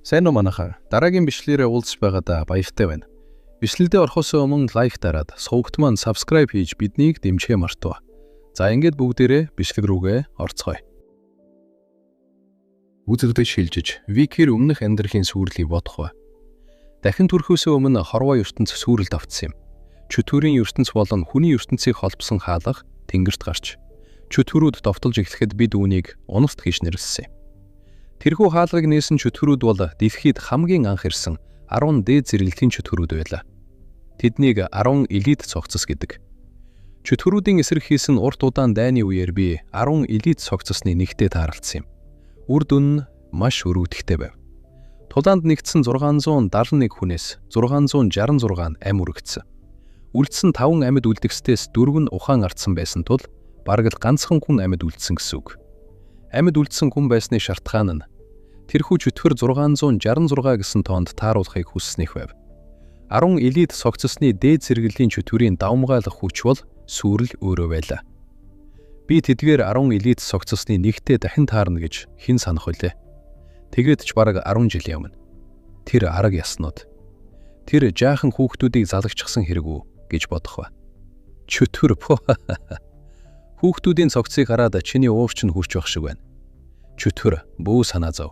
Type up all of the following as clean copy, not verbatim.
Сайн уу манайхаа. Дараагийн бичлэлээрээ уулзж байгаадаа баяртай байна. Бичлэлдээ орохоос өмнө лайк дараад, сувагт маань subscribe хийж биднийг дэмжихээ мартав. За ингээд бүгдээрээ бичлэг рүүгээ орцгоё. Үзэгдэж шилжиж, Викер өмнөх амьдралын сүрлийг бодох ба. Дахин төрөхөөс өмнө хорвоо ертөнц сүрэлд автсан юм. Чөтгөрийн ертөнц болон хүний ертөнцийг холбосон хаалга тэнгэрт гарч, чөтгөрүүд довтолж эхлэхэд бид үүнийг унаст гэж нэрлэсэн юм. Тэрхүү хаалгыг нээсэн чөтгөрүүд бол дэлхийд хамгийн анх ирсэн 10 дээд зэрэглэлийн чөтгөрүүд байлаа. Тэднийг 10 элит цогцос гэдэг. Чөтгөрүүдийн эсрэг хийсэн урт удаан дайны үеэр би 10 элит цогцосны нэгтээ таарлцсан юм. Үр дүн нь маш өрөвдөлттэй байв. Тулаанд нэгдсэн 671 хүнээс 666 ам үрэгдсэн. Үлдсэн 5 амьд үлдгэстээс 4 нь ухаан ардсан байсан тул бараг л ганцхан хүн амьд үлдсэн гэсэн үг. Амьд үлдсэн хүн байсны шалтгаан нь тэрхүү чөтгөр 666 гэсэн тоонд тааруулахыг хүсснийх байв. 10 элит цогцосны дээд зэрэглэлийн чөтгөрийн давмгаалах хүч бол сүрэл өөрөө байлаа. Би тэдгээр 10 элит цогцосны нэгтээ дахин таарна гэж хэн санах вүлээ? Тэгээд ч бараг 10 жилийн өмнө. Тэр арга яснууд. Тэр жаахан хүүхдүүдийг залагчсан хэрэг үү гэж бодох ба. Чөтгөр хүүхдүүдийн цогцыг хараад чиний уурч нь хүрч байх шиг байна. Чөтгөр бүү санаа зов.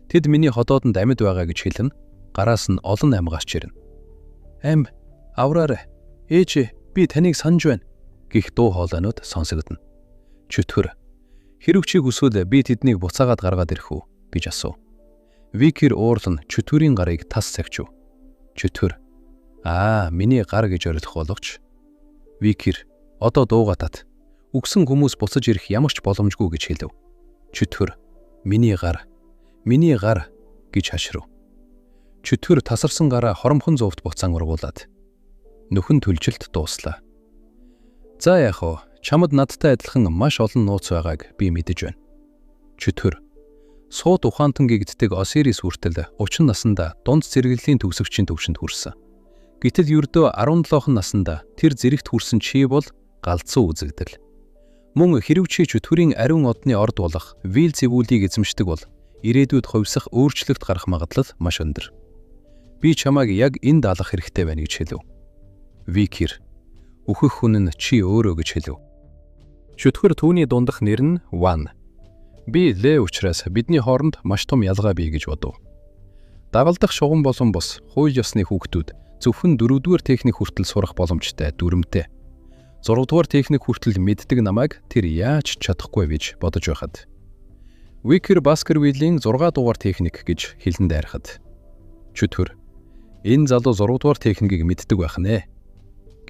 Тэд миний ходоодонд амьд байгаа гэж хэлнэ. Гараас нь олон ам гарч ирнэ. Ам, авраарай. Ээж, би таныг санаж байна гэх дуу хоолойнууд сонсогдно. Чөтгөр, хэрэг чи хүсвэл би тэднийг буцаагаад гаргаад ирэх үү гэж асуув. Викер уурлан чөтгөрийн гарыг тас цагчив. Чөтгөр, миний гар гэж орилох боловч. Викер, одоо дуугаа тат. Үгсэн хүмүүс буцаж ирэх ямар ч боломжгүй гэж хэлв. Чөтгөр, миний гар гэж хашрав. Чөтгөр тасарсан гараа хоромхон зовд буцаан ургуулад нөхөн төлжилт дууслаа. За яах вэ? Чамд надтай адилхан маш олон нууц байгааг би мэдэж байна. Чөтгөр, сууд ухаантан гэгддэг Осирис хүртэл 30 наснда дунд зэрэглэлийн төгсөгчийн төвшөнд хүрсэн. Гэтэл ердөө 17 наснда тэр зэрэгт хүрсэн чи бол галзуу үзэгдэл. Мөн хэрв чи чөтгөрийн ариун одны орд болох Вилзевүүлийг эзэмшдэг бол ирээдүйд хувьсах өөрчлөлт гарах магадлал маш өндөр. Би чамайг яг энд алах хэрэгтэй байна гэж хэлв. Викер, үхэх хүн нь чи өөрөө гэж хэлв. Чөтгөр түүний дундах нэр нь Ван. Би Лэ учраас бидний хооронд маш том ялгаа бий гэж бодов. Дагалдах шугам болон бус хууль ёсны хүүхдүүд зөвхөн 4-р техник хүртэл сурах боломжтой дүрмтэй. 6-р техник хүртэл мэддэг намайг тэр яаж чадахгүй гэж бодож байхад. Викер Баскервиллийн 6 дугаар техник гэж хэлэн дайрахад. Чөтгөр, энэ залуу 6-р техникийг мэддэг байх нэ.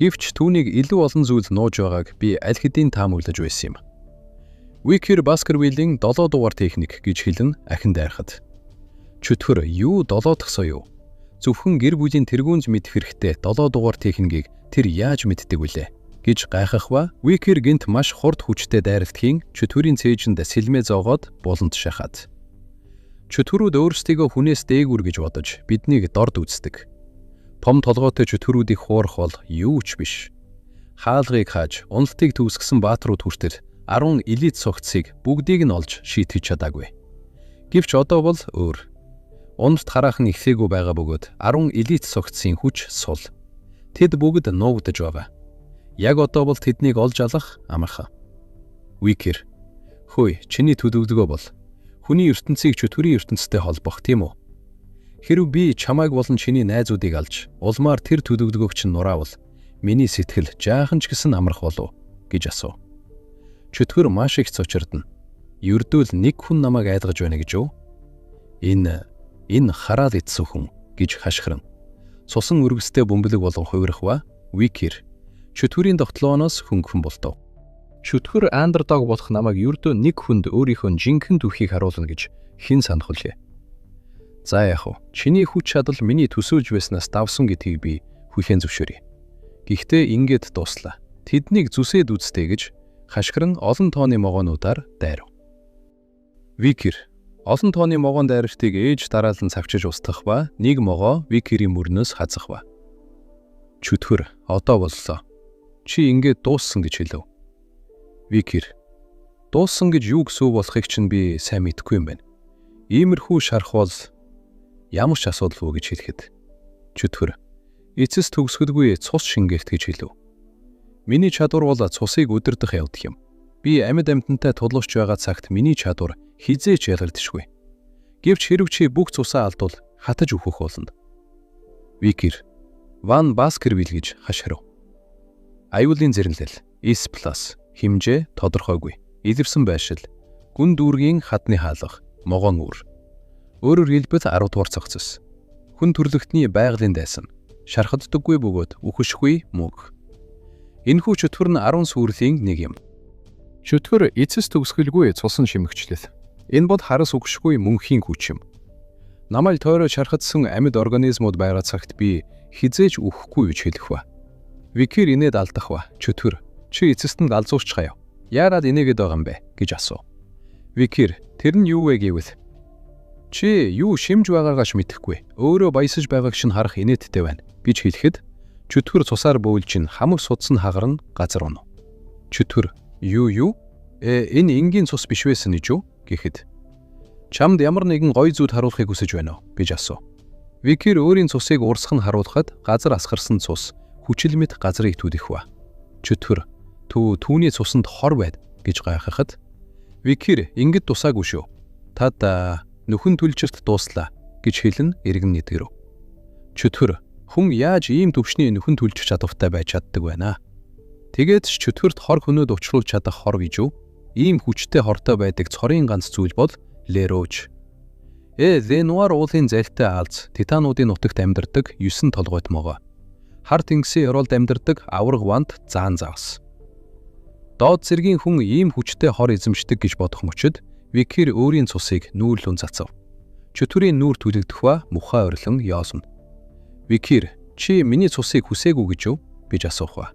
Гэвч түүнийг илүү олон зүйл нууж байгааг би аль хэдийн таамаглаж байсан юм. Викер Баскервиллийн 7 дугаар техник гэж хэлэн ахин дайрахад. Чөтгөр, юу 7 дахь соёо? Зөвхөн гэр бүлийн тэргүүнж мэдэх хэрэгтэй 7 дугаар техникийг тэр яаж мэддэг вүлээ гэж гайхах ба Викер гинт маш хурд хүчтэй дайралтхийн чөтгөрийн цээжинд сэлмээ зоогоод буланд шахаад. Чөтгөрүүд өөрсдийгөө хүнээс дээгүр гэж бодож биднийг дорд үздэг. Том толгойтой чөтгөрүүдийг хуурах бол юу ч биш. Хаалгыг хааж уналтыг төвсгсөн баатрууд хүртэл 10 элит цогцыг бүгдийг нь олж шийтгэж чадаагүй. Гэвч одоо бол өөр. Уналт хараахан ихээгүй байгаа бөгөөд 10 элит цогцын хүч сул. Тэд бүгд нуугдж байгаа. Яг одоо бол тэднийг олж алах амархан. Викер, хөөе, чиний төлөвлөгөө бол хүний ертөнцийг чөтгөрийн ертөнцтэй холбох, тийм үү? Хэрв би чамайг болон чиний найзуудыг алж, улмаар тэр төлөвлөгөөг чинь нураавал, миний сэтгэл жаахан ч гэсэн амрах болов гэж асуув. Чөтгөр маш их цочирдно. Ердөө л нэг хүн намайг айлгаж байна гэж юу? Энэ хараал идсэн хүн гэж хашгирна. Цусан өргөстэй бөмбөлөг болон хувирах ба Викер чөтгөрийн тогтлооноос хөнгөн болтов. Чөтгөр андердог болох намайг ердөө нэг хүнд өөрийнхөө жинхэнэ түүхийг харуулна гэж хэн санах вүлээ? За яах вэ? Чиний хүч чадал миний төсөөлж байснаас давсан гэдгийг би хүлээн зөвшөөрье. Гэхдээ ингээд дуслаа. Тэднийг зүсээд үзтээ гэж хашгиран олон тооны могоонуудаар дайрав. Викер, олон тооны могоон дайралтыг ээж дараалан цавчиж устгах ба нэг могоо Викерийн мөрнөөс хазах ба. Чөтгөр, одоо боллоо. Чи ингээд дууссан гэж хэлв. Викер, дууссан гэж юу гэсэн үг болохыг чинь би сайн мэдэхгүй юм байна. Иймэрхүү шарх бол Ямар ч асуудалгүй гэж хэлэхэд чөтгөр эцэс төгсгөлгүй цус шингээрт гэж хэлв. Миний чадвар бол цусыг удирдах явдал юм. Би амьд амьтантай тулуурч байгаа цагт миний чадвар хизээч ялгардашгүй. Гэвч хэрв чи бүх цусаа алдвал хатаж өөхөх болно. Викер Ван Баскервиль гэж хашгирав. Аюулын зэрлэл S+ хэмжээ тодорхойгүй. Илэрсэн байшил, гүн дүүргийн хадны хаалга, могоон үр. Өөрөөр хэлбэл 10 дугаар цогцос. Хүн төрлөختний байгалийн дайсан. Шархаддаггүй бөгөөд үхшгүй мөг. Энэхүү чөтгөр нь 10 сүрлийн нэг юм. Чөтгөр эцэс төгсгөлгүй цусан шимэгчлэл. Энэ бол харас үхшгүй мөнхийн хүч юм. Намайг тойроо шархадсан амьд организмууд байгаа цагт би хизээж үхэхгүй гэж хэлэх ба. Викер инээд алдах ба. Чөтгөр чи эцэст нь галзуурч хаяа. Яарад инээгээд байгаа юм бэ гэж асуув. Викер тэр нь юу вэ гэвэл чи юу шимж байгаагаач мэдэхгүй. Өөрөө баясаж байгааг шин харах инээдтэй байна гэж хэлэхэд чөтгөр цусаар бөөлж хамаг судсан хагарна газар унав. Чөтгөр юу? Энэ энгийн цус биш байсан гэж юу гэхэд чамд ямар нэгэн гоё зүйл харуулахыг хүсэж байна уу гэж асуув. Викер өөрийн цусыг урсгах нь харуулхад газар асгарсан цус хүчил мэт газрыг түдэх ба. Чөтгөр түүний цусанд хор байд гэж гайхахад Викер ингэд тусаагүй шүү. Тад нөхөн түлчирт дууслаа гэж хэлэн эргэн нэдгэрв. Чөтгөр хүн яаж ийм төвшний нөхөн түлж чадвартай байж чаддаг байна? Тэгээд чөтгөрт хор хөнөөд учруулж чадах хор гэж юу? Ийм хүчтэй хортой байдаг цорын ганц зүйл бол Лерож. Ленуар уулын зайлтай аалз титануудын нутагт амьдардаг 9 толгойт могоо. Хар тэнгисийн ёроолд амьдардаг авраг вант заан завс. Доод зэргийн хүн ийм хүчтэй хор эзэмшдэг гэж бодох мөчид Викер өөрийн цусыг нүүрлэн цацав. Чөтгөрийн нүүр түлэгдэх ба мухаа орилон яосна. Викер чи миний цусыг хүсээгүй гэж юу гэж асуух ба.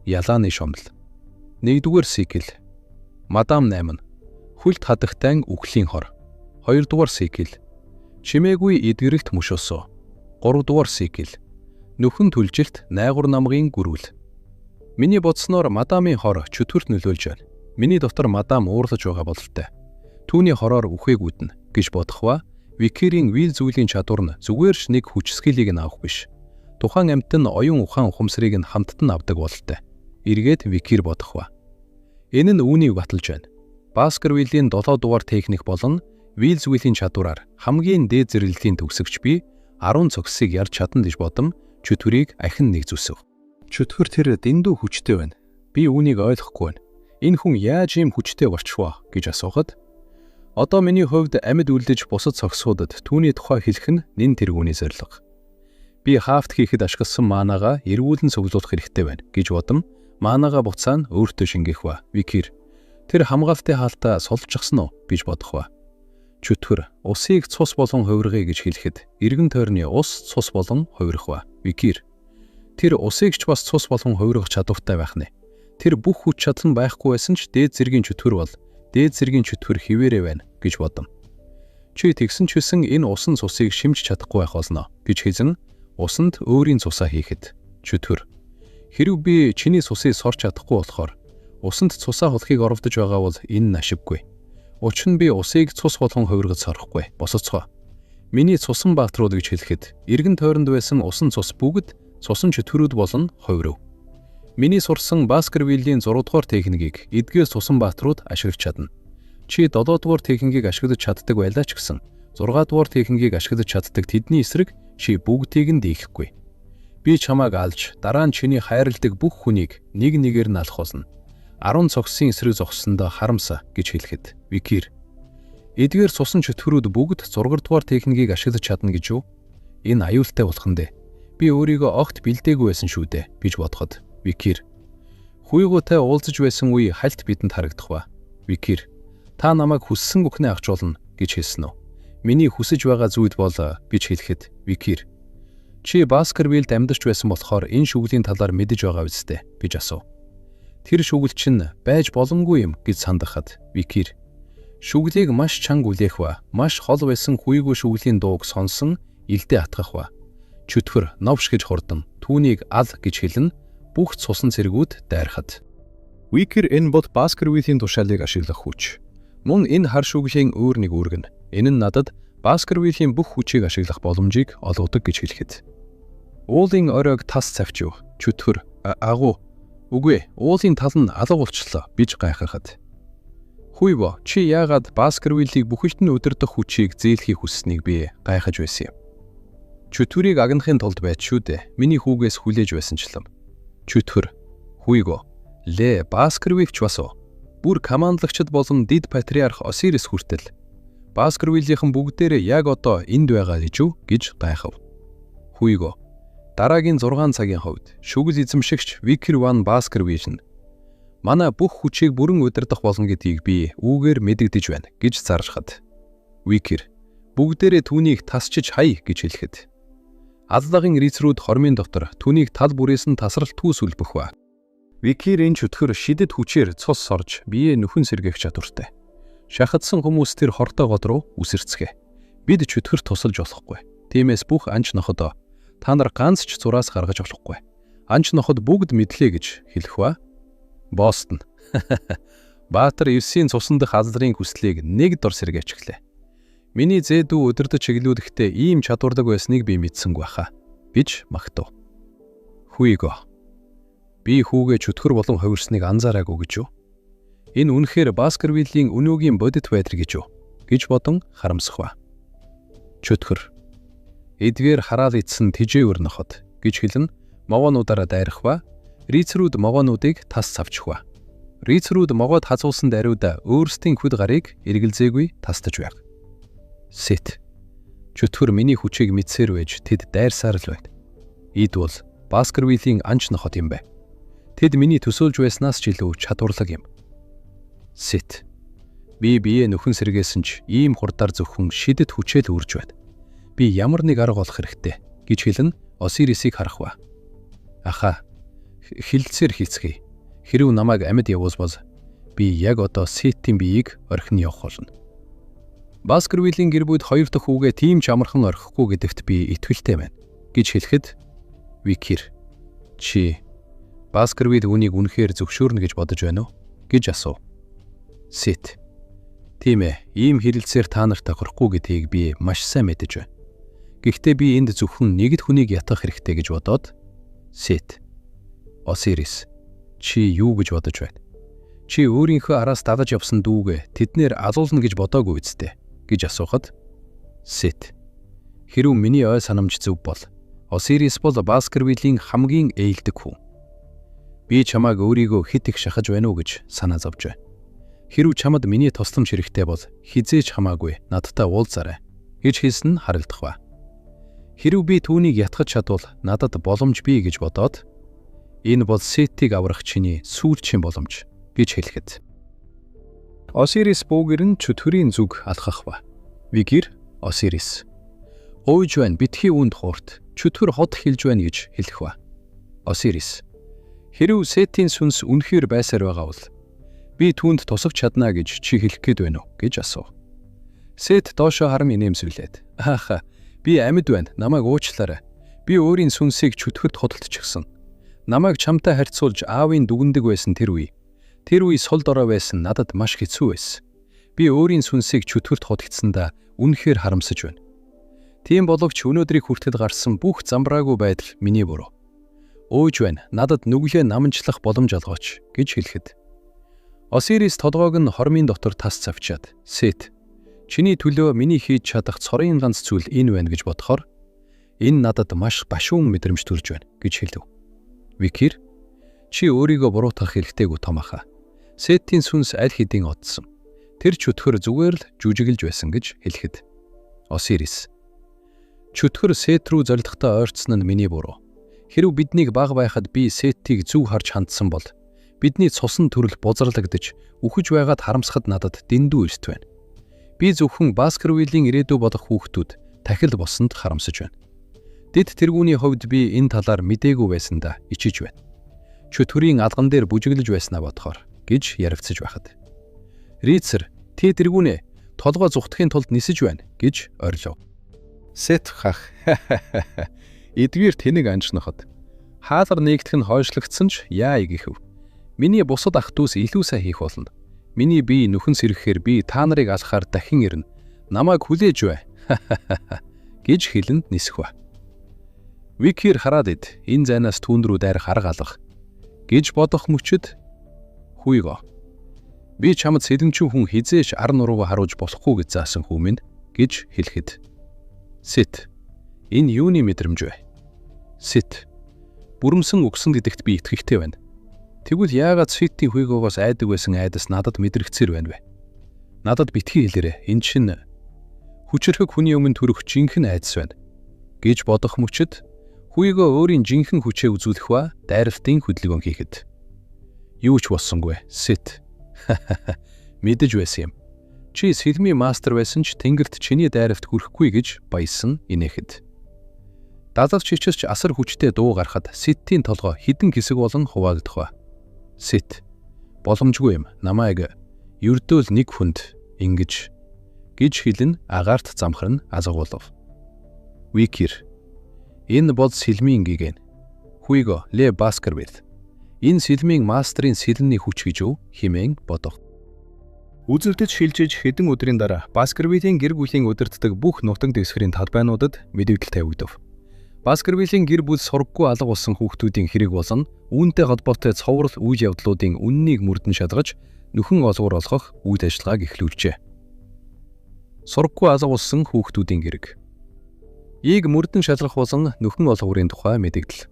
Ялааны шомл. 1-р сикл. Мадам 8. Хүлт хадагтай үхлийн хор. 2-р сикл. Чимээгүй эдгэрэлт мөшөөсөө. 3-р сикл. Нөхөн түлжилт найгур намгийн гүрүүл. Миний бодсноор мадамын хор чөтгөрт нөлөөлж байна. Миний дотор мадам уурлаж байгаа бололтой. Түүний хороор үхээгүүднэ гэж бодох ба Викерийн вил зүйлийн чадвар нь зүгээрч нэг хүчсгэлийг нь авах биш. Тухайн амьтан оюун ухаан ухамсарыг нь хамттан авдаг бололтой. Эргээд Викер бодох ба. Энэ нь үүнийг баталж байна. Баскервиллийн 7 дугаар техник болон вил зүйлийн чадвараар хамгийн дээд зэрэглэлийн төгсөгч би 10 цогцыг ярьж чадна гэж бодом чөтгөрийг ахин нэгзүүлсэв. Чөтгөр тэр дэндүү хүчтэй байна. Би үүнийг ойлгохгүй байна. Энэ хүн яаж ийм хүчтэй болчихвоо гэж асуухад одоо миний хувьд амьд үлдэж бусад цогцуудад түүний тухай хэлэх нь нэн тэргүүний зорилго. Би хафт хийхэд ашигласан маанаагаа эргүүлэн цуглуулах хэрэгтэй байна гэж бодом маанаагаа буцаа нь өөртөө шингээх ба. Викер тэр хамгаалтын хаалтаа сулжчихсан уу гэж бодох ба. Чөтгөр усыг цус болон хувиргая гэж хэлэхэд эргэн тойрны ус цус болон хувирах ба. Викер тэр усыг ч бас цус болон хувиргах чадвартай байх нэ. Тэр бүх хүч чадал нь байхгүй байсан ч дээд зэргийн чөтгөр бол дээд зэргийн чөтгөр хിവэрэ байна гэж бодом. Чи тэгсэн ч гэсэн энэ усан цусыг шимж чадахгүй байх болно гэж хэлэн усанд өөрийн цусаа хийхэд чөтгөр хэрв би чиний цусыг сорч чадахгүй болохоор усанд цусаа холхыг оровдож байгаа бол энэ ашиггүй. Учир нь би усыг цус болон хувиргаж сорохгүй босоцгоо. Миний цусан баатрууд гэж хэлэхэд эргэн тойронд байсан усан цус бүгд цусан чөтгөрүүд болон хувирв. Миний сурсан Баскервиллийн 6 дугаар техникийг эдгээс цусан баатрууд ашиглаж чадна. Чи 7 дугаар техникийг ашиглаж чаддаг байлаа ч гэсэн 6 дугаар техникийг ашиглаж чаддаг тэдний эсрэг чи бүгдийг нь дийхгүй. Би чамааг алж дараа нь чиний хайрладаг бүх хүнийг нэг нэгээр нь алах болно. 10 цогцсын эсрэг зогссондоо харамсаа гэж хэлэхэд Викер эдгээр цусан чөтгөрүүд бүгд 6 дугаар техникийг ашиглаж чадна гэж юу? Энэ аюултай болох нь дээ. Би өөрийгөө огт бэлдээгүй байсан шүү дээ гэж бодоход Викер хүйгуутай уулзаж байсан үе хальт бидэнд харагдах ба. Викер та намайг хүссэн бүхнээ авчруулна гэж хэлсэн үү? Миний хүсэж байгаа зүйл бол гэж хэлэхэд Викер чи Баскервилд амьдарч байсан болохоор энэ шүглийн талаар мэдэж байгаа үстэй гэж асуув. Тэр шүгэл чинь байж боломгүй юм гэж сандахад Викер шүглийг маш чанга үлээх ба маш хол байсан хүйгүү шүглийн дууг сонсон илдээ атгах ба. Чөтгөр новш гэж хурдан түүнийг ал гэж хэлэн бүх цусан цэргүүд дайрахад Викер энэ бод Баскервиллийн тушаалыг ашиглах хүч. Мөн энэ хар шүглийн өөр нэг үүрэг нь. Энэ нь надад Баскервиллийн бүх хүчийг ашиглах боломжийг олгодог гэж хэлэхэд. Уулын оройг тас цавчив, чөтгөр, агуу. Үгүй, уулын тал нь алга болчихлоо гэж гайхахад. Хүйбо, чи яагаад Баскервиллийг бүхэлд нь удирдах хүчийг зээлхийг хүсснийг би гайхаж байсан юм. Чөтгөрийг агнахын тулд байд шүү дээ. Миний хүүгээс хүлээж байсанчлан. Чөтгөр, хүйго, Ле Баскервилч басуу. Бүр командлагчид болон дид патриарх Осирис хүртэл Баскервилийнхэн бүгдээрээ яг одоо энд байгаа гэж гайхав. Хүйго, дараагийн 6 цагийн хувьд шүгэл эзэмшигч Викер Ван Баскервил нь манай бүх хүчийг бүрэн удирдах болно гэдгийг би үүгээр мэдэгдэж байна гэж зарчхад. Викер бүгдээрээ түүнийг тасчиж хай гэж хэлэхэд. Аллагын рицрүүд хормын дотор түүнийг тал бүрээс нь тасралт түүс үлбэх ба. Викерийн чөтгөр шидэд хүчээр цус сорж биеэ нөхөн сэргээх чадвартай. Шахагдсан хүмүүс тэр хортой гол руу үсэрцгээ. Бид чөтгөр тусалж болохгүй. Тиймээс бүх анч ноходоо та нар ганц ч зураас гаргаж болохгүй. Анч ноход бүгд мэдлээ гэж хэлэх ба. Бостон. Баатар Евсийн цусан дах алдрын хүслийг нэг дор сэргээчихлээ. Миний зээдүү өдөрдөж чиглүүлэхдээ ийм чадварлаг байсныг би мэдсэнгүй хаа гэж магтав. Хүйго. Би хүүгээ чөтгөр болон хувирсныг анзаараагүй гэж юу? Энэ үнэхээр Баскервиллийн өнөөгийн бодит байдал гэж юу? Гэж бодон харамсах ба. Чөтгөр. Эдгээр хараал ицсэн тижээвэр ноход гэж хэлэн могоонуудаараа дайрах ба, рицрүүд могоонуудыг тас цавчих ба. Рицрүүд могоод хазуулсан даруйда өөрсдийн хүд гарыг эргэлзээгүй тастаж байг. Сет. Чөтгөр миний хүчийг мэдсээр байж тэд дайрсаар л байна. Эд бол Баскервиллийн анч ноход юм бэ. Тэд миний төсөөлж байснаас ч илүү чадварлаг юм. Сет. Би биеэ нөхөн сэргээсэн ч ийм хурдаар зөвхөн шидэт хүчээл үрж байна. Би ямар нэг арга олох хэрэгтэй гэж хэлэн Осирисийг харах ба. Аха. Хилцээр хийцгээе. Хэрв намайг амьд явуул би яг одоо Сетийн биеийг орхин явах болно. Баскервиллийн гэр бүл 2 дахь хүүгээ тийм ч амархан орхихгүй гэдэгт би итгэлтэй байна гэж хэлэхэд. Викер. Чи Баскервил үнийг үнэхээр зөвшөөрнө гэж бодож байна уу? Гэж асуув. Сет. Тийм ээ, ийм хэрэлцээр та нарт тохирохгүй гэдгийг би маш сайн мэдэж байна. Гэхдээ би энд зөвхөн нэгд хүнийг ятгах хэрэгтэй гэж бодоод. Сет. Осирис. Чи юу гэж бодож байна? Чи өөрийнхөө араас дагаж явсан дүүгээ тэднэр алуулна гэж бодоогүй үсттэй гэж асуухад. Сет. Хэрв миний ой санамж зөв бол Осирис бол Баскервиллийн хамгийн ээлдэг хүн. Би чамайг өөрийгөө хит их шахаж байна уу гэж санаа зовж байна. Хэрв чамд миний тусламж хэрэгтэй бол хизээч хамаагүй надтай уулзаарай гэж хэлсэн нь харагдах ба. Хэрв би түүнийг ятгах чадвал надад боломж бий гэж бодоод энэ бол Сетийг аврах чиний сүүлчийн боломж гэж хэлэхэд. Осирис бүүгэр нь чөтгөрийн зүг алхах ба. Викер Осирис. Ойж байна битгий үнд хуурт чөтгөр хот хэлж байна гэж хэлэх ба. Осирис. Хэрв Сетийн сүнс үнэхээр байсаар байгаа бол би түүнд тусах чадна гэж чи хэлэх гээд байна уу гэж асуув. Сет доошоо харан инээмсэглээд. Ааха, би амьд байна. Намайг уучлаарай. Би өөрийн сүнсийг чөтгөрт худалдачихсан. Намайг чамтай харьцуулж аавын дүгндэг байсан тэр үе. Тэр үе сул дорой байсан надад маш хэцүү байсан. Би өөрийн сүнсийг чөтгөрт худалдсандаа үнэхээр харамсаж байна. Тийм боловч өнөөдрийг хүртэл гарсан бүх замбраагүй байдал миний буруу. Ууж байна. Надад нүглээ намжлах боломж олгооч гэж хэлэхэд. Осирис толгойг нь хормын дотор тас цавчаад. Сет. Чиний төлөө миний хийж чадах цорын ганц зүйл энэ байна гэж бодохоор энэ надад маш башуун мэдрэмж төрж байна гэж хэлв. Викер. Чи өөрийгөө буруутгах хэрэгтэйг томаха. Сетийн сүнс аль хэдийн одсон. Тэр чөтгөр зүгээр л жүжиглж байсан гэж хэлэхэд. Осирис. Чөтгөр Сет рүү зорилготой ойрцсон нь миний буруу. Хэрв биднийг баг байхад би Сетийг зөв харж хандсан бол бидний цусан төрөл бузарлагдаж үхэж байгаад харамсахад надад дэндүү эрт байна. Би зөвхөн Баскервиллийн ирээдүй болох хүүхдүүд тахил босонд харамсаж байна. Дэд тэргүүний хувьд би энэ талаар мэдээгүй байсандаа ичиж байна. Чөтгөрийн алган дээр бүжиглэж байснаа бодохоор гэж яригдсаж байхад. Рицер, тэ тэргүүнээ толгой зүхтхийн тулд нисэж байна гэж орилов. Сет хах. Эдгээр тэнэг анчнахад хаалар нэгдэх нь хойшлогдсон ч яа гэхэв. Миний бусад ах дүүс илүү сайн хийх болно. Миний бие нөхөн сэргэхээр би та нарыг алхахаар дахин ирнэ. Намайг хүлээж бай. гэж хэлэнд нисэх ба. Викир хараад ид энэ зайнаас түүн рүү дайрах арга алга гэж бодох мөчөд Хүйго би чамд сэлэмчүү хүн хизээш ар нуруугаа харуулж болохгүй гэж заасан хүмүн гэж хэлэхэд Сит энэ юуны мэдрэмж вэ? Сит бүрэмсэн өгсөн гэдэгт би итгэхтэй байна. Тэгвэл яагаад Ситийн Хүйгоогоос айдаг байсан айдас надад мэдрэгцээр байна вэ? Надад битгий хэлээрэй. Энэ чинь хүчрхэг хүний өмнө төрөх жинхэнэ айдас байна гэж бодох мөчөд Хүйго өөрийн жинхэнэ хүчээ үзүүлэх ба дайралтын хөдөлгөөн хийхэд юу ч болсонгүй. Сит мэдэж байсан юм. Чи сэлмийн мастер байсан ч тэнгэрт чиний дайралт хүрэхгүй гэж баясан инээхэд. Далавч чичсч асар хүчтэй дуу гарахад Ситийн толгой хідэн хэсэг болон хуваагдах ба. Сит боломжгүй юм. Намайг ердөөл нэг хүнд ингэж хэлэн агаарт замхар нь азгуулв. Викир энэ бол сэлмийн гигэн. Хүйго Ле Баскервиль. Энэ сэлмийн мастрын сэлэнний хүч гэж юу хэмээн бодов. Үзэгдэж шилжиж хэдэн өдрийн дараа Баскервилийн гэр бүлийн удирддаг бүх нутаг дэвсгэрийн талбайнуудад мэдээлэл тавигдав. Баскервилийн гэр бүл сургаггүй алга болсон хүүхдүүдийн хэрэг болон үүнтэй холбоотой цоврал үйл явдлуудын үннийг мөрдөн шалгаж нөхөн олгоор олгох үйл ажиллагааг эхлүүлжээ. Сургаггүй алга болсон хүүхдүүдийн гэрэг. Ийг мөрдөн шалгах болон нөхөн олгоорын тухай мэдээлэл.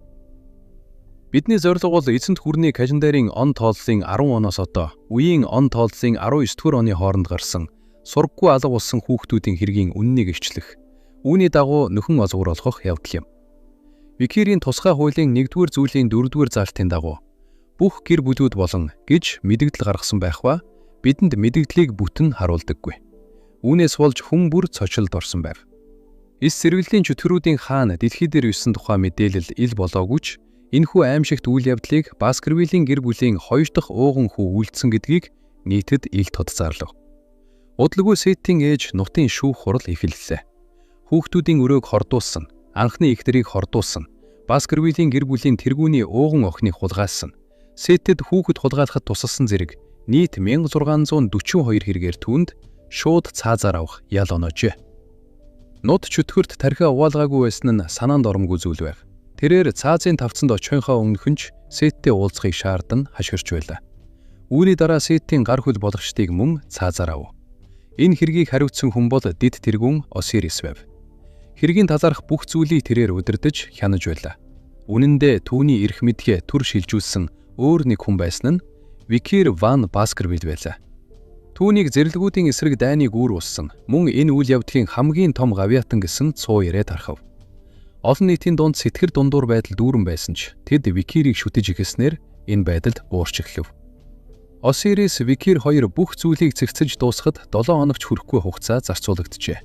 Бидний зорилго бол эзэнт гүрний календарийн он тооллын 10 оноос одоо үеийн он тооллын 19-р оны хооронд гарсан сургаггүй алга болсон хүүхдүүдийн хэргийн үннийг ивчлэх. Үүний дагуу нөхөн олгоор олгох явдал юм. Викирийн тусгай хуулийн 1-р зүйлийн 4-р заалтын дагуу бүх гэр бүлүүд болон гэж мэдээлэл гаргасан байх ба бидэнд мэдээллийг бүтэн харуулдаггүй. Үүнээс болж хүн бүр цочилд орсон байв. Эс сэргэллийн чөтгөрүүдийн хаан дэлхий дээр юусан тухай мэдээлэл ил болоогүй ч энэхүү аимшигт үйл явдлыг Баскервилийн гэр бүлийн 2 дахь ууган хүү үйлдсэн гэдгийг нийтэд ил тодзаарлав. Удалгүй Ситийн ээж нутгийн шүүх хурал ихэллээ. Хүүхдүүдийн өрөөг хордуулсан, анхны ихнэрийг хордуулсан, Баскервилийн гэр бүлийн тэргүүний ууган охиныг хулгайлсан. Ситэд хүүхэд хулгайлахад тусалсан зэрэг нийт 1642 хэрэгээр түүнд шууд цаазаар авах ял оноожээ. Нут чөтгөрт тархиа угаалгаагүй байсан нь санаанд оромгүй зүйл байв. Тэрээр цаазын тавцанд очихынхаа өмнөхөнч Ситтэй уулзахыг шаардан хашгирч байлаа. Үүний дараа Ситийн гар хөл болгочдыг мөн цаазаар ав. Энэ хэргийг хариуцсан хүн бол дид тэргүүн Осирис байв. Хэргийн талаарх бүх зүйлийг тэрээр удирдах хянаж байлаа. Үнэн дээр түүний эрх мэдгээ түр шилжүүлсэн өөр нэг хүн байсан нь Викир ван Баскервиль байлаа. Түүнийг зэрлэгүүдийн эсрэг дайныг үүрүүлсэн мөн энэ үйл явдлын хамгийн том гавьяатан гэсэн цуу яриад хархав. Олон нийтийн дунд сэтгэр дундуур байдал дүүрэн байсан ч тэд Викирийг шүтэж ихэснээр энэ байдалд буурч эхлэв. Осирис Викир хоёр бүх зүйлийг зэгцэж дуусгахад 7 хоногч хүрэхгүй хугацаа зарцуулагджээ.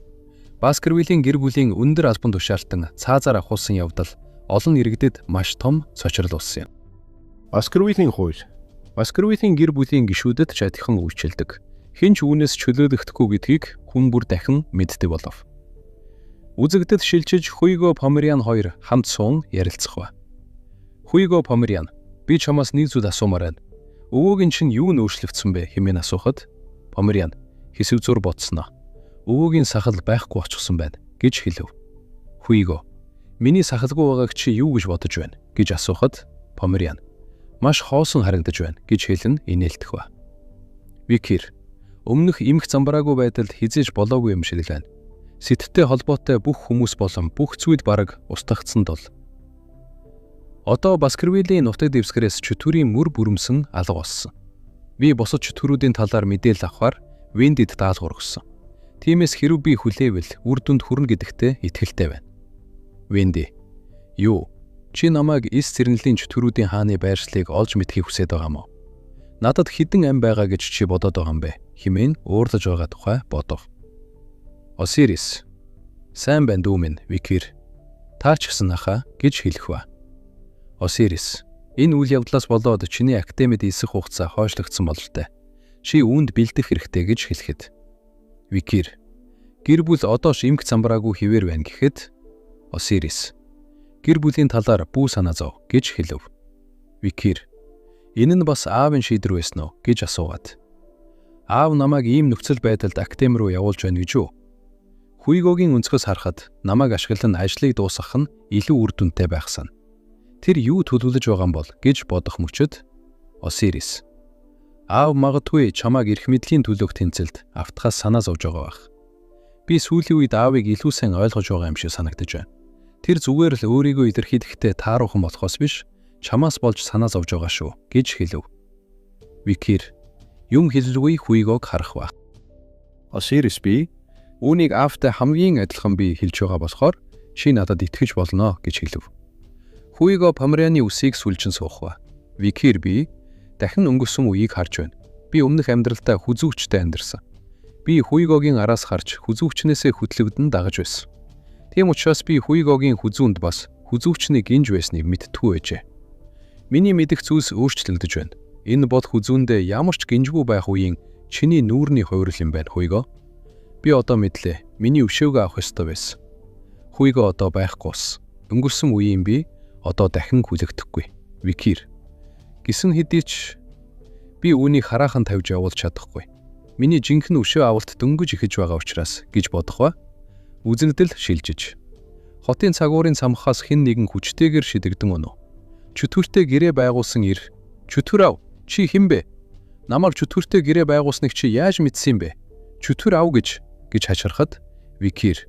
Баскервилийн гэр бүлийн өндөр албан тушаалтан цаазаар авахулсан явдал олон иргэдэд маш том цочрол болсон юм. Баскервилийн хууль. Баскервилийн гэр бүлийн гишүүдэд ч адилхан үйлчилдэг. Хинч үүнээс чөлөөлөгдөхгүй гэдгийг хүн бүр дахин мэддэг болов. Үзэгдэд шилжиж Хүйго Помериан хоёр хамт суун ярилцах ба. Хүйго Помериан би чамаас нэг зүйл асуумаар байна. Өвөөгийн чинь юу нөөцлөгдсөн бэ хэмээн асуухад Помериан хэсэг зур бодсноо. Өвөөгийн сахал байхгүй очихсан байна гэж хэлв. Хүйго миний сахалгүй байгааг чи юу гэж бодож байна гэж асуухад Помериан маш хоосон харагдаж байна гэж хэлэн инээлтэх ба. Викир өмнөх эмх замбраагүй байдалд хизээж болоогүй юм шиг л байна. Сэттэй холбоотой бүх хүмүүс болон бүх зүйл бараг устгагдсанд бол. Одоо Баскервилийн нутаг дэвсгэрээс чөтгөрийн мөр бүрэмсэн алга болсон. Би бусад чөтгөрүүдийн талаар мэдээлэл авахар Вендид даалгавар өгсөн. Тиймээс хэрв би хүлээвэл үр дүнд хүрнэ гэдэгтээ итгэлтэй байна. Венди юу? Чи намайг эс цэрнэлийн чөтгөрүүдийн хааны байршлыг олж мэдхийг хүсэж байгаа мó? Надад хідэн ам байгаа гэж чи бодоод байгаа юм бэ? Хэмээн уурлаж байгаа тухай бодов. Осирис сайн байна дүү минь Викир. Таач гэсэн аха гэж хэлэх ба. Осирис энэ үйл явдлаас болоод чиний академид эсэх хугацаа хойшлогдсон бололтой. Чи үүнд бэлдэх хэрэгтэй гэж хэлэхэд. Викир гэр бүл одоош эмх замбраагүй хിവэр байна гэхэд Осирис гэр бүлийн талаар бүү санаа зов гэж хэлв. Викир энэ нь бас аавын шийдвэр байсан уу гэж асуугаад. Аав намайг ийм нөхцөл байдалд академи руу явуулж байна гэж үү? Хуйгогийн өнцгөөс харахад намайг ашиглан ажлыг дуусгах нь илүү үр дүнтэй байх сан. Тэр юу төлөвлөж байгаа юм бол гэж бодох мөчөд Осирис аав магадгүй чамайг эрх мэдлийн төлөөх тэнцэлд автахаас санаа зовж байгаа байх. Би сүүлийн үед аавыг илүү сайн ойлгож байгаа юм шиг санагдаж байна. Тэр зүгээр л өөрийгөө илэрхийлэхдээ тааруухан болохоос биш, чамаас болж санаа зовж байгаа шүү гэж хэлв. Викир юм хэллгүй Хуйгог харах ба. Осирис би үүнийг аавтай хамгийн адилхан би хэлж байгаа болохоор чи надад итгэж болно гэж хэлв. Хуйго Померианы үсийг сүлжин суух ба. Викир би дахин өнгөрсөн үеийг харж байна. Би өмнөх амьдралдаа хүзүүчтэй амьдарсан. Би Хуйгогийн араас харж хүзүүчнээсээ хөтлөгдөн дагаж байсан. Тийм учраас би Хуйгогийн хүзүүнд бас хүзүүчний гинж байсныг мэдтгүү байжээ. Миний мэдих зүйлс өөрчлөгдөж байна. Энэ бол хүзүүндээ ямар ч гинжгүй байх үеийн чиний нүүрний хувирал юм байна, Хуйго. Би одоо мэдлээ. Миний өвшөөгөө авах ёстой байсан. Хуйго одоо байхгүй ус. Өнгөрсөн үеийн би одоо дахин хүлэгдэхгүй. Викир гисэн хэдий ч би үүнийг хараахан тавьж явуулж чадахгүй. Миний жинхэнэ өшөө авалт дөнгөж ихэж байгаа учраас гэж бодох ба. Үзэгдэл шилжиж. Хотын цагуурын цамхаас хэн нэгэн хүчтэйгээр шидэгдэн өнөө. Чөтгөртэй гэрээ байгуулсан ир. Чөтгөр ав. Чи хэн бэ? Намайг чөтгөртэй гэрээ байгуулсныг чи яаж мэдсэн бэ? Чөтгөр ав гэж хачирхад Викир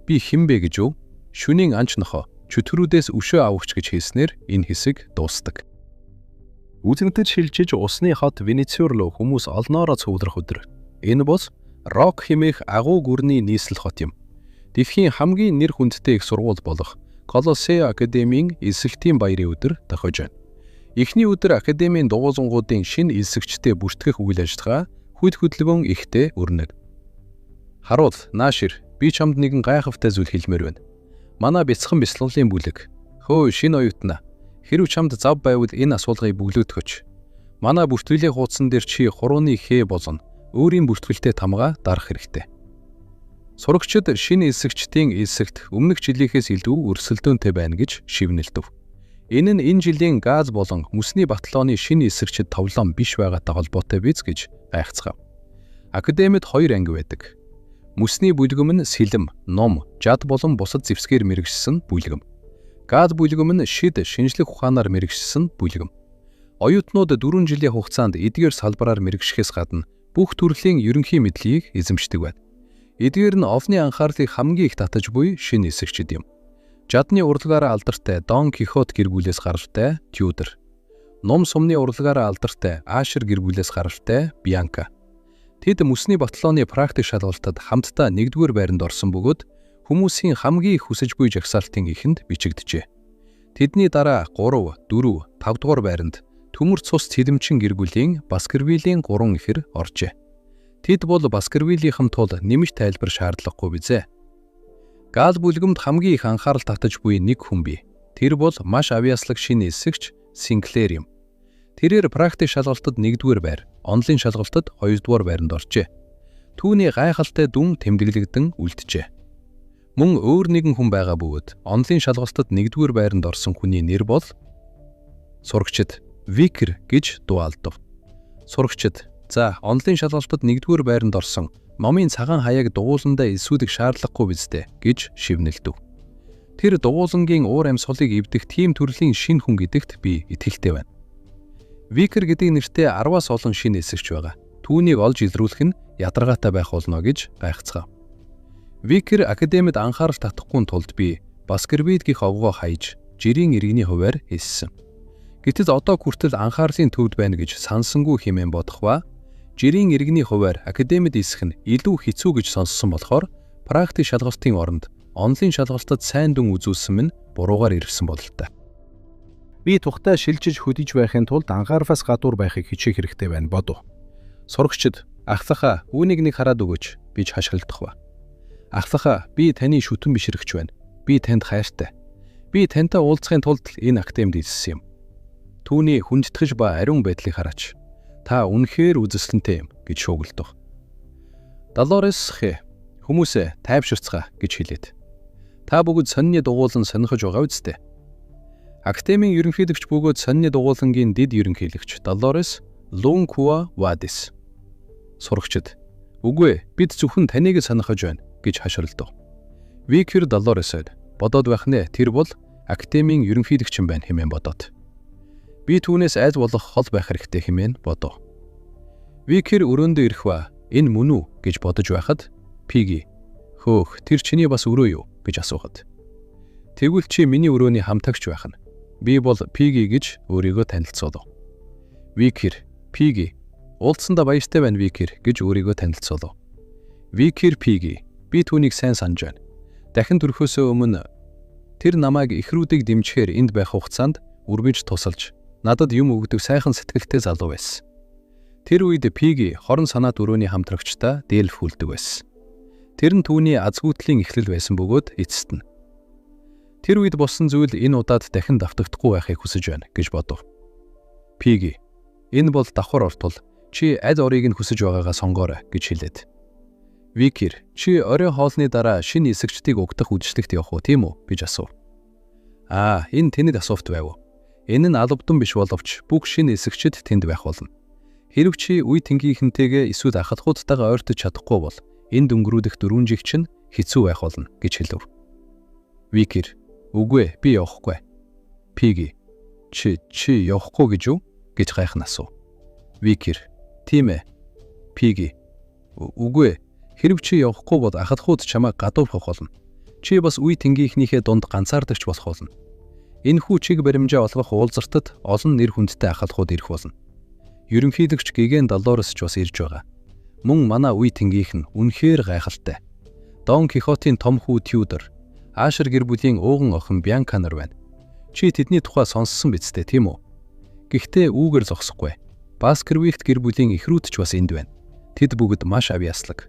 би хэн бэ гэж өв? Шүнийн анч нохоо чөтгөрүүдээс өшөө авахч гэж хэлснээр энэ хэсэг дуустдаг. Үзэгдэл шилжиж усны хот Венецур руу хүмүүс олноороо цөвлөрөх өдөр. Энэ бол Рок хэмээх агуу гүрний нийслэл хот юм. Дэлхийн хамгийн нэр хүндтэй их сургууль болох Колосео академийн элсэгтийн баярын өдөр тохиож байна. Эхний өдөр академийн дугуйлангуудын шинэ элсэгчтэй бүртгэх үйл ажиллагаа хүд хөдөлгөөн ихтэй өрнөг. Харуул, наашир, би чамд нэгэн гайхалтай зүйл хэлмээр байна. Манай бяцхан бяцлалын бүлэг. Хөөе, шинэ оюутнаа. Хэрв чамд зав байвал энэ асуулгыг бүглөөдгөч. Манай бүртгэлээ хуудсан дээр чи хурууны хээ болно. Өөрийн бүртгэлтэй тамгаа дарах хэрэгтэй. Сурагчид шинэ элсэгчдийн элсэгт өмнөх жилийнхээс илүү өрсөлдөөнтэй байна гэж шивнэлдэв. Энэ нь энэ жилийн газ болон мөсний баталгооны шинэ элсэгчид товлон биш байгаатай холбоотой биз гэж гайхацгаав. Академид 2 анги байдаг. Мөсний бүлгэм нь сэлэм, ном, жад болон бусад зэвсгээр мэргэжсэн бүлгэм. Газ бүлгэм нь шид шинжлэх ухаанаар мэргэжсэн бүлгэм. Оюутнууд 4 жилийн хугацаанд эдгээр салбараар мэргэжихээс гадна бүх төрлийн ерөнхий мэдлэгийг эзэмшдэг байна. Эдгээр нь овны анхаарлыг хамгийн их татаж буй шинэ эсэгчид юм. Жадны урлагаараа алдартай Дон Кихот гэргүүлээс гаралтай Тьюдор. Ном сумны урлагаараа алдартай Ашер гэргүүлээс гаралтай Бьянка. Тэд мөсний баталгооны практик шалгалтад хамтдаа 1-р байранд орсон бөгөөд хүмүүсийн хамгийн их хүсэж буй жагсаалтын эхэнд бичигджээ. Тэдний дараа 3, 4, 5-р байранд төмөр цус цэлэмчин гэргүүлийн Баскервиллийн 3 ихэр оржээ. Тэд бол Баскервиллийнхэн тул нэмж тайлбар шаардлагагүй бизээ. Газ бүлгэмд хамгийн их анхаарал татаж буй нэг хүн бий. Тэр бол маш авьяаслаг шинэ эсэгч Синклер юм. Тэрээр практик шалгалтад 1-р байр, онлын шалгалтад 2-р байранд оржээ. Түүний гайхалтай дүн тэмдэглэгдэн үлджээ. Мөн өөр нэгэн хүн байгаа бөгөөд онлын шалгалтад 1-р байранд орсон хүний нэр бол сурагчид Викир гэж дуалдав. Сурагчид онлын шалгалтад 1-р байранд орсон номын цагаан хаяг дугууландаа элсүүлэх шаардлагагүй биз дээ гэж шивнэлдэв. Тэр дугуулангийн уур амьсгалыг эвдэх тийм төрлийн шинэ хүн гэдэгт би итгэлтэй байна. Викир гэдэг нэртэй 10-аас олон шинэ эсэгч байгаа. Түүнийг олж илрүүлэх нь ядаргаатай байх болно гэж гайхацгаав. Викир академид анхаарал татахгүй тулд би Баскервилгийнх овгоо хаяж жирийн иргэний хуваар хэлсэн. Гэтэл одоо хүртэл анхаарлын төвд байна гэж сансангүй хэмээн бодох ба жирийн иргэний хуваар академид исэх нь илүү хэцүү гэж сонссон болохоор практик шалгалтын оронд онлын шалгалтад сайн дүн үзүүлсэн нь буруугаар ирсэн бололтой. Би тухтай шилжиж хөдиж байхын тулд анхаараас гадуур байхыг хичээх хэрэгтэй байна бодов. Сурагчид ахлахаа үүнийг нэг хараад өгөөч гэж хашгирдах ба. Ахлахаа би таны шүтэн бишрэгч байна. Би танд хайртай. Би тантай уулзахын тулд энэ академид ирсэн юм. Түүний хүндэтгэж ба ариун байдлыг хараач. Та үнэхээр үзэсгэлэнтэй юм гэж шуугилдав. Долорес хүмүүсээ тайвширцгаа гэж хэлээд. Та бүгд сонины дугуулан сонирхож байгаа үсттэй. Академийн ерөнхийлөгч бөгөөд сонины дугуулангийн дэд ерөнхийлөгч Долорес Лункуа Вадис. Сурагчид үгүй бид зөвхөн таныг сонирхож байна. гэж хаширалдав. Викер Долоресод бодоод байх нэ тэр бол академийн ерөнхийлөгч юм байна хэмээн бодоод. Би түүнээс айз болох хол байх хэрэгтэй хэмээн бодов. Викер өрөөндөө ирэх ба энэ мөн үү гэж бодож байхад Пиги хөөх тэр чиний бас өрөө юу гэж асуухад. Тэгвэл чи миний өрөөний хамтагч байх нь. Би бол Пиги гэж өөрийгөө танилцуулав. Викер Пиги уулзсандаа баяртай байна Викер гэж өөрийгөө танилцуулав. Викер Пиги би түүнийг сайн санаж байна. Дахин төрөхөөсөө өмнө тэр намайг ихрүүдийг дэмжихээр энд байх хугацаанд үргэлж тусалж надад юм өгдөг сайхан сэтгэлтэй залуу байсан. Тэр үед Пиги хорон санаат өрөөний хамтрагчтай дээлфүүлдэг байсан. Тэр нь түүний азгүйтгэлийн эхлэл байсан бөгөөд эцэст нь. Тэр үед болсон зүйл энэ удаад дахин давтагдахгүй байхыг хүсэж байна гэж бодов. Пиги энэ бол давхар ортол чи аль орыг нь хүсэж байгаагаа сонгоорой гэж хэлээд. Викер чи орой хоолны дараа шинэ эсэгчдийг угдах үдшилтэд явах уу тийм үү гэж асуув. Энэ тэнэд асуулт байв. Энэ нь албадан биш боловч бүх шинэ эсэгчд тэнд байх болно. Хэрв чи үе тэнгийнхэнтэйгээ эсвэл ахалхуудтайгаа ойртож чадахгүй бол энд өнгөрүүлэх 4 жиг чинь хэцүү байх болно гэж хэлв. Викер үгүй би явахгүй. Пиги чи явахгүй гэж юу гэж гайхна асуув. Викер тийм ээ. Пиги үгүй хэрв чи явахгүй бол ахалхууд чамайг гадуурхах болно. Чи бас үе тэнгийнхнийхээ дунд ганцаардагч болох болно. Энэхүү чиг баримжаа олгох уулзалтад олон нэр хүндтэй ахалхууд ирэх болно. Ерөнхийлөгч Гиген Долорес ч бас ирж байгаа. Мөн манай үе тэнгийнх нь үнэхээр гайхалтай. Дон Кихотын том хүү Тьюдор, Аашер гэр бүлийн ууган охин Бянка нар байна. Чи тэдний тухай сонссон биз дээ, тийм үү? Гэхдээ үүгээр зогсохгүй. Баскервилт гэр бүлийн эхрүүд ч бас энд байна. Тэд бүгд маш авьяаслаг.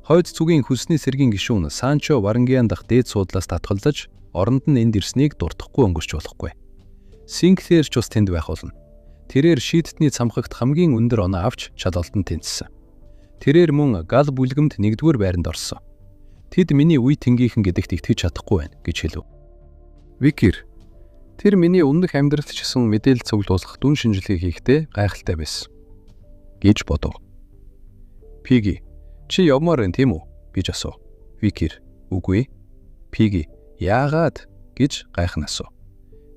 Хойд зүгийн хүнсний сэргийн гишүүн Санчо Варангиан дахь дээд суудлаас татгалзаж, оронд нь энд ирснийг дуртахгүй өнгөрч болохгүй. Синклер ч бас тэнд байх болно. Тэрээр шийдтний цамхагт хамгийн өндөр оноо авч шалгалтанд тэнцсэн. Тэрээр мөн гал бүлгэмд 1-р байранд орсон. Тэд миний үе тэнгийнхэн гэдэгт итгэж чадахгүй байна гэж хэлв. Викер тэр миний өмнөх амьдралд ч гэсэн мэдээлэл цуглуулах дүн шинжилгээ хийхдээ гайхалтай байсан гэж бодов. Пиги чи явмаар байна тийм үү гэж асуув. Викер үгүй. Пиги яагаад гэж гайхна асуув.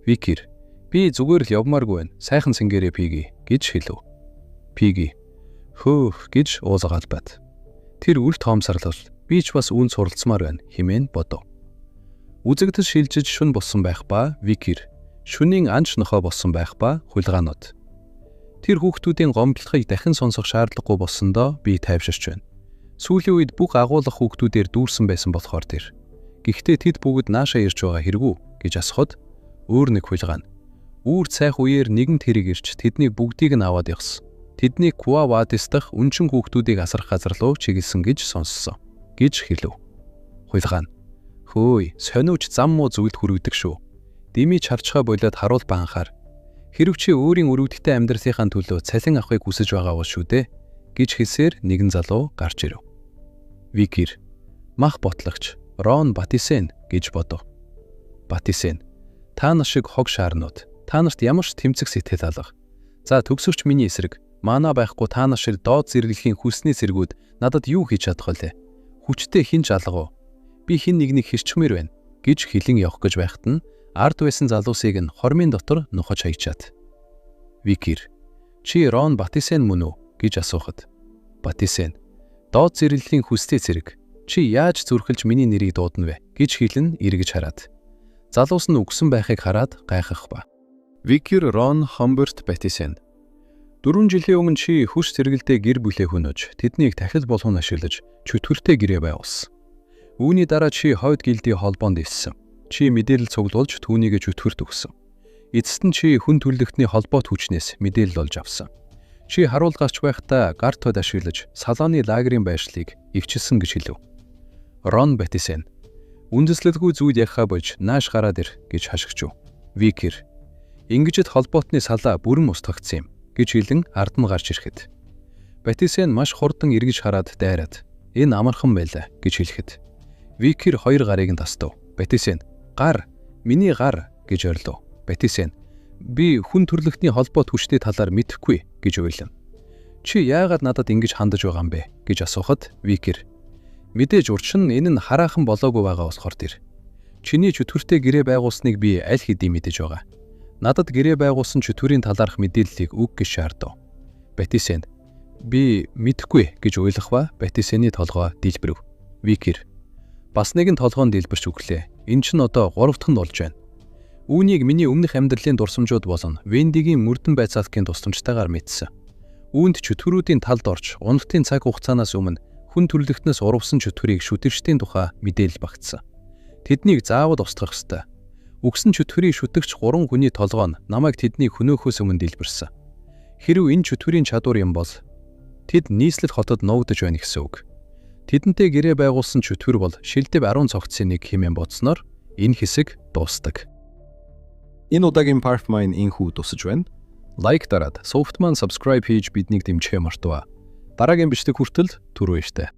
Викер би зүгээр л явмааргүй байна. Сайхан сэнгэрээ Пиги гэж хэлв. Пиги хөөх гэж уулзгаал бат. Тэр үл тоомсарлал би ч бас үүнд суралцмаар байна хэмээн бодов. Үзэгдэл шилжиж шүн болсон байх ба Викер шүнийн анч нохой болсон байх ба хулгаанууд. Тэр хүүхдүүдийн гомдлохыг дахин сонсох шаардлагагүй болсондоо би тайвширч байна. Сүүлийн үед бүх агуулгах хүүхдүүдээр дүүрсэн байсан болохоор тэр. Гэхдээ тэд бүгд наашаа ирж байгаа хэрэгүү гэж асуухад өөр нэг хулгаан. Үүр цайх үеэр нэгэн тэрэг ирж тэднийг бүгдийг нь аваад явсан. Тэдний Куа Вадис дахь үнчин хүүхдүүдийг асрах газар руу чиглэсэн гэж сонссон гэж хэлв. Хулгаан хөөй сониуч зам муу зүйлд хүргэдэг шүү. Дими чарчхаа болоод харуул банхаар хэрв чи өөрийн өрөвдөлттэй амьдралынхаа төлөө цалин авахыг хүсэж байгаа бол шүү дээ гэж хэлсээр нэгэн залуу гарч ирэв. Викер мах ботлогч Рон Батисен гэж бодов. Батисен та нар шиг хог шаарнууд та нарт ямар ч тэмцэх сэтгэл алга. За төгсөгч миний эсрэг маана байхгүй та нар шиг доод зэрэглэхийн хүсний сэргүүд надад юу хийж чадах вэ? Хүчтэй хинж алгав. Би хин нэгнийг хэрчмээр байна гэж хэлэн явах гэж байхад нь ард байсан залуусыг нь хормын дотор нухаж хаягчаад. Викер чи Рон Батисен мөн үү гэж асуухад. Батисен доод зэрэглэлийн хүстэй зэрэг чи яаж зүрхэлж миний нэрийг дуудана вэ гэж хэлэн эргэж хараад. Залуус нь үгсэн байхыг хараад гайхах ба. Викер Рон Хомберт Батисен 4 жилийн өмнө чи хүч зэрэгэлдээ гэр бүлээ хөнөөж тэднийг дахил болгон ашиглаж чөтгөртэй гэрээ байгуулсан. Үүний дараа чи хойд гилдийн холбоонд ивсэн. Чи мэдээлэл цуглуулж түүнийг чөтгөрт өгсөн. Эцэст нь чи хүн төлөвлөлтний холбоот хүчнээс мэдээлэл олж авсан. Чи харуул гарч байхдаа гар тод ашиглаж салааны лагерийн байршлыг ивчилсэн гэж хэлв. Рон Батисен үндэслэлгүй зүйл яхаа болж нааш гараад ир гэж хашгичв. Викер ингэжэд холбоотны салаа бүрэн устгагдсан юм гэж хэлэн ард нь гарч ирэхэд. Батисен маш хурдан эргэж хараад дайраад энэ амархан байлаа гэж хэлэхэд. Викер хоёр гарыг нь тастав. Батисен гар миний гар гэж орилов. Батисен би хүн төрлөختний холбоот хүчтэй талаар мэдэхгүй гэж уйлав. Чи яагаад надад ингэж хандаж байгаа юм бэ гэж асуухад Викер Мэдээж урчин энэ нь хараахан болоогүй байгаа болохоор тэр. Чиний чөтгөртэй гэрээ байгуулсныг би аль хэдийн мэдэж байгаа. Надад гэрээ байгуулсан чөтгөрийн талаарх мэдээллийг үг гэж шаардав. Батисен би мэдэхгүй гэж ойлгох ба Батисены толгой дэлбэрэв. Викер бас нэгэн толгойн дэлбэрч өглөө. Энэ ч н одоо 3 дахь нь болж байна. Үүнийг миний өмнөх амьдралын дурсамжууд болон Вендигийн мөрдөн байцаалкын тусламжтайгаар мэдсэн. Үүнд чөтгөрүүдийн талд орж уналтын цаг хугацаанаас өмнө хүн төрлөختнөөс урвсан чөтгөрийг шүтэгчдийн тухай мэдээлэл багтсан. Тэднийг заавал устгах ёстой. Үгсэн чөтгөрийг шүтэгч 3 хүний толгой нь намайг тэдний хөнөөхөөс өмнө дэлбэрсэн. Хэрв энэ чөтгөрийн чадвар юм бол тэд нийслэл хотод нуугдаж байна гэсэн үг. Тэдэнтэй гэрээ байгуулсан чөтгөр бол шилдэв 10 цогцын нэг хэмээн бодсноор энэ хэсэг дуустдаг. Энэ удаагийн Pathfinder энхүү тусаж байна. Лайк дараад, Softman subscribe хийж биднийг дэмжихээ мартаваа. Дараагийн бичлэг хүртэл түрүү иштэй.